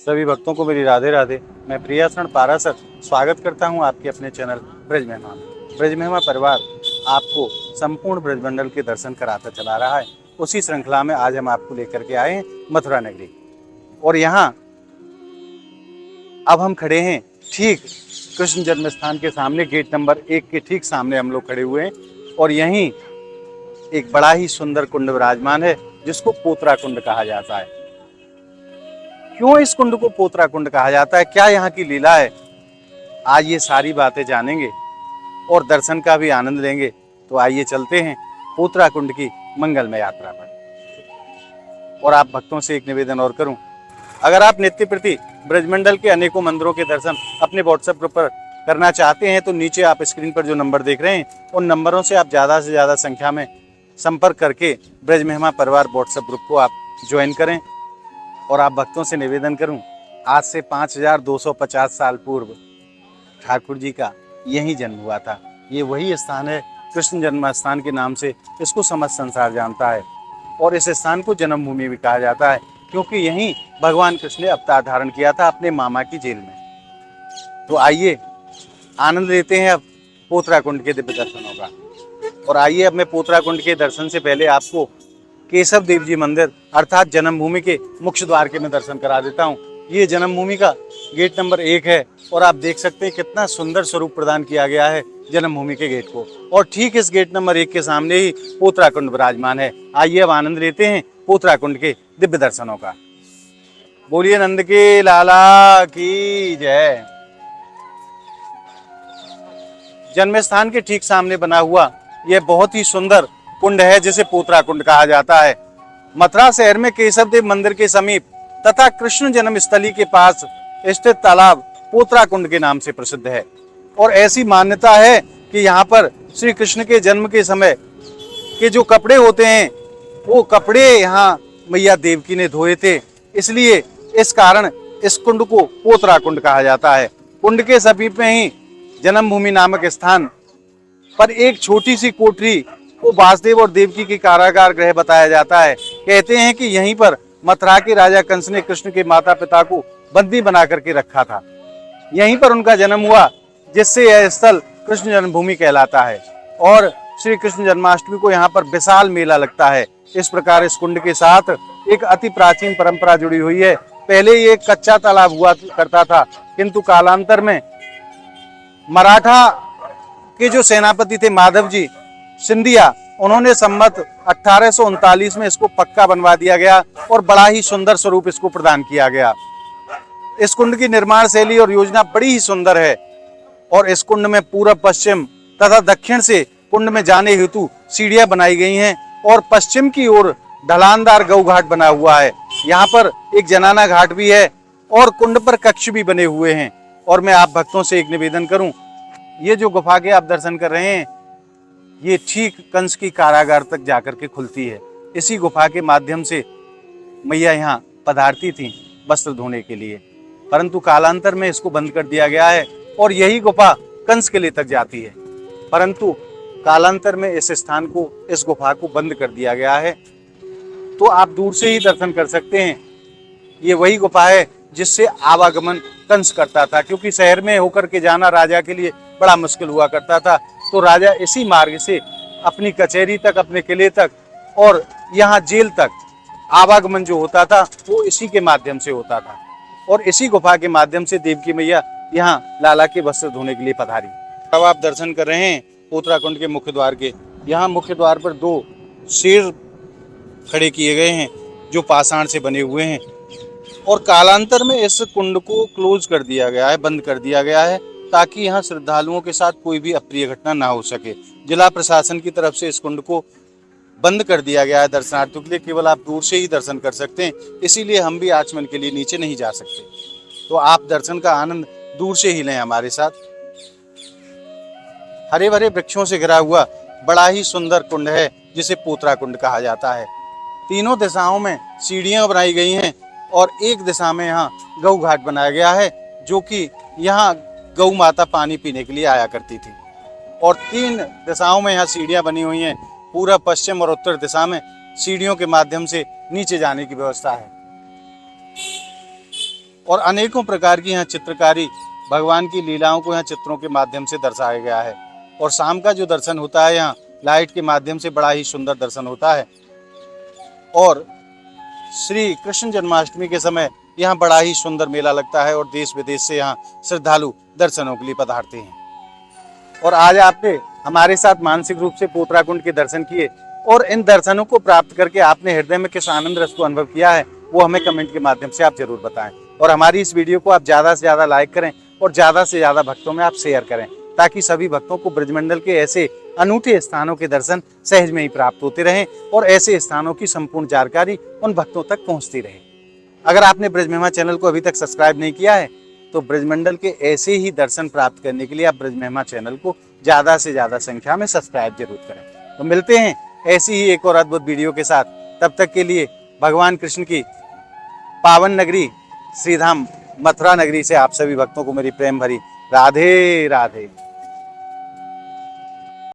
सभी भक्तों को मेरी राधे राधे। मैं प्रियाशरण पाराशर स्वागत करता हूं आपके अपने चैनल ब्रज महिमा में। ब्रज महिमा परिवार आपको संपूर्ण ब्रजमंडल के दर्शन कराता चला रहा है। उसी श्रृंखला में आज हम आपको लेकर के आए हैं मथुरा नगरी। और यहाँ अब हम खड़े हैं ठीक कृष्ण जन्म स्थान के सामने, गेट नंबर 1 के ठीक सामने हम लोग खड़े हुए हैं। और यहीं एक बड़ा ही सुंदर कुंड विराजमान है जिसको पोतरा कुंड कहा जाता है। क्यों इस कुंड को पोतरा कुंड कहा जाता है, क्या यहाँ की लीला है, आज ये सारी बातें जानेंगे और दर्शन का भी आनंद लेंगे। तो आइए चलते हैं पोतरा कुंड की मंगलमय यात्रा पर। और आप भक्तों से एक निवेदन और करूं, अगर आप नित्य प्रति ब्रजमंडल के अनेकों मंदिरों के दर्शन अपने व्हाट्सएप ग्रुप पर करना चाहते हैं तो नीचे आप स्क्रीन पर जो नंबर देख रहे हैं उन नंबरों से आप ज़्यादा से ज़्यादा संख्या में संपर्क करके ब्रज महिमा परिवार व्हाट्सएप ग्रुप को आप ज्वाइन करें। और आप भक्तों से निवेदन करूं, आज से 5250 साल पूर्व ठाकुर जी का यही जन्म हुआ था। ये वही स्थान है, कृष्ण जन्म स्थान के नाम से इसको समस्त संसार जानता है। और इस स्थान को जन्मभूमि भी कहा जाता है क्योंकि यहीं भगवान कृष्ण ने अवतार धारण किया था अपने मामा की जेल में। तो आइए आनंद लेते हैं अब पोतरा कुंड के दिव्य दर्शनों का। और आइए अब मैं पोतरा कुंड के दर्शन से पहले आपको केशव देव जी मंदिर अर्थात जन्मभूमि के मुख्य द्वार के मैं दर्शन करा देता हूँ। ये जन्मभूमि का गेट नंबर 1 है और आप देख सकते हैं कितना सुंदर स्वरूप प्रदान किया गया है जन्मभूमि के गेट को। और ठीक इस गेट नंबर 1 के सामने ही पोतरा कुंड विराजमान है। आइए अब आनंद लेते हैं पोतरा कुंड के दिव्य दर्शनों का। बोलिए नंद के लाला की जय। जन्म स्थान के ठीक सामने बना हुआ यह बहुत ही सुंदर कुंड है जिसे पोतरा कुंड कहा जाता है। मथुरा शहर में केशव देव मंदिर के समीप तथा कृष्ण जन्म स्थली के पास स्थित तालाब पोतरा कुंड के नाम से प्रसिद्ध है। और ऐसी मान्यता है कि यहाँ पर श्री कृष्ण के जन्म के समय के जो कपड़े होते हैं वो कपड़े यहाँ मैया देवकी ने धोए थे, इसलिए इस कारण इस कुंड को पोतरा कुंड कहा जाता है। कुंड के समीप में ही जन्मभूमि नामक स्थान पर एक छोटी सी कोठरी को वासुदेव और देवकी के कारागार गृह बताया जाता है। कहते हैं कि यहीं पर मथुरा के राजा कंस ने कृष्ण के माता पिता को बंदी बना करके रखा था। यहीं पर उनका जन्म हुआ जिससे यह स्थल कृष्ण जन्मभूमि कहलाता है। और श्री कृष्ण जन्माष्टमी को यहाँ पर विशाल मेला लगता है। इस प्रकार इस कुंड के साथ एक अति प्राचीन परंपरा जुड़ी हुई है। पहले ये एक कच्चा तालाब हुआ करता था, किंतु कालांतर में मराठा के जो सेनापति थे माधव जी सिंधिया, उन्होंने सम्मत 1839 में इसको पक्का बनवा दिया गया और बड़ा ही सुंदर स्वरूप इसको प्रदान किया गया। इस कुंड की निर्माण शैली और योजना बड़ी ही सुंदर है। और इस कुंड में पूर्व पश्चिम तथा दक्षिण से कुंड में जाने हेतु सीढ़ियां बनाई गई हैं और पश्चिम की ओर ढलानदार गौ घाट बना हुआ है। यहाँ पर एक जनाना घाट भी है और कुंड पर कक्ष भी बने हुए हैं। और मैं आप भक्तों से एक निवेदन करूं, ये जो गुफा के आप दर्शन कर रहे हैं ये ठीक कंस की कारागार तक जाकर के खुलती है। इसी गुफा के माध्यम से मैया यहाँ पधारती थी वस्त्र धोने के लिए, परंतु कालांतर में इसको बंद कर दिया गया है और यही गुफा कंस किले तक जाती है। परंतु कालांतर में इस स्थान को, इस गुफा को बंद कर दिया गया है, तो आप दूर से ही दर्शन कर सकते हैं। ये वही गुफा है जिससे आवागमन कंस करता था, क्योंकि शहर में होकर के जाना राजा के लिए बड़ा मुश्किल हुआ करता था। तो राजा इसी मार्ग से अपनी कचहरी तक, अपने किले तक और यहाँ जेल तक आवागमन जो होता था वो इसी के माध्यम से होता था। और इसी गुफा के माध्यम से देवकी मैया यहाँ लाला के वस्त्र धोने के लिए पधारी। अब आप दर्शन कर रहे हैं पोतरा कुंड के मुख्य द्वार के। यहाँ मुख्य द्वार पर 2 शेर खड़े किए गए हैं जो पाषाण से बने हुए हैं। और कालांतर में इस कुंड को क्लोज कर दिया गया है, बंद कर दिया गया है, ताकि यहाँ श्रद्धालुओं के साथ कोई भी अप्रिय घटना ना हो सके। जिला प्रशासन की तरफ से इस कुंड को बंद कर दिया गया है दर्शनार्थियों के लिए, केवल आप दूर से ही दर्शन कर सकते हैं। इसीलिए हम भी आचमन के लिए नीचे नहीं जा सकते, तो आप दर्शन का आनंद दूर से ही लें हमारे साथ। हरे भरे वृक्षों से घिरा हुआ बड़ा ही सुंदर कुंड है जिसे पोतरा कुंड कहा जाता है। तीनों दिशाओं में सीढ़ियां बनाई गई हैं और एक दिशा में यहाँ गौ घाट बनाया गया है, जो कि यहाँ गौ माता पानी पीने के लिए आया करती थी। और 3 दिशाओं में यहाँ सीढ़ियां बनी हुई हैं। पूर्व, पश्चिम और उत्तर दिशा में सीढ़ियों के माध्यम से नीचे जाने की व्यवस्था है। और अनेकों प्रकार की यहाँ चित्रकारी, भगवान की लीलाओं को यहाँ चित्रों के माध्यम से दर्शाया गया है। और शाम का जो दर्शन होता है यहाँ लाइट के माध्यम से बड़ा ही सुंदर दर्शन होता है। और श्री कृष्ण जन्माष्टमी के समय यहाँ बड़ा ही सुंदर मेला लगता है और देश विदेश से यहाँ श्रद्धालु दर्शनों के लिए पधारते हैं। और आज आपने हमारे साथ मानसिक रूप से पोतरा कुंड के दर्शन किए और इन दर्शनों को प्राप्त करके आपने हृदय में किस आनंद रस को अनुभव किया है वो हमें कमेंट के माध्यम से आप जरूर बताएं। और हमारी इस वीडियो को आप ज़्यादा से ज़्यादा लाइक करें और ज़्यादा से ज़्यादा भक्तों में आप शेयर करें, ताकि सभी भक्तों को ब्रजमंडल के ऐसे अनूठे स्थानों के दर्शन सहज में ही प्राप्त होते रहें और ऐसे स्थानों की संपूर्ण जानकारी उन भक्तों तक पहुंचती रहे। अगर आपने ब्रज महिमा चैनल को अभी तक सब्सक्राइब नहीं किया है तो ब्रजमंडल के ऐसे ही दर्शन प्राप्त करने के लिए आप ब्रज महिमा चैनल को ज़्यादा से ज़्यादा संख्या में सब्सक्राइब जरूर करें। तो मिलते हैं ऐसी ही एक और अद्भुत वीडियो के साथ। तब तक के लिए भगवान कृष्ण की पावन नगरी श्रीधाम मथुरा नगरी से आप सभी भक्तों को मेरी प्रेम भरी राधे राधे।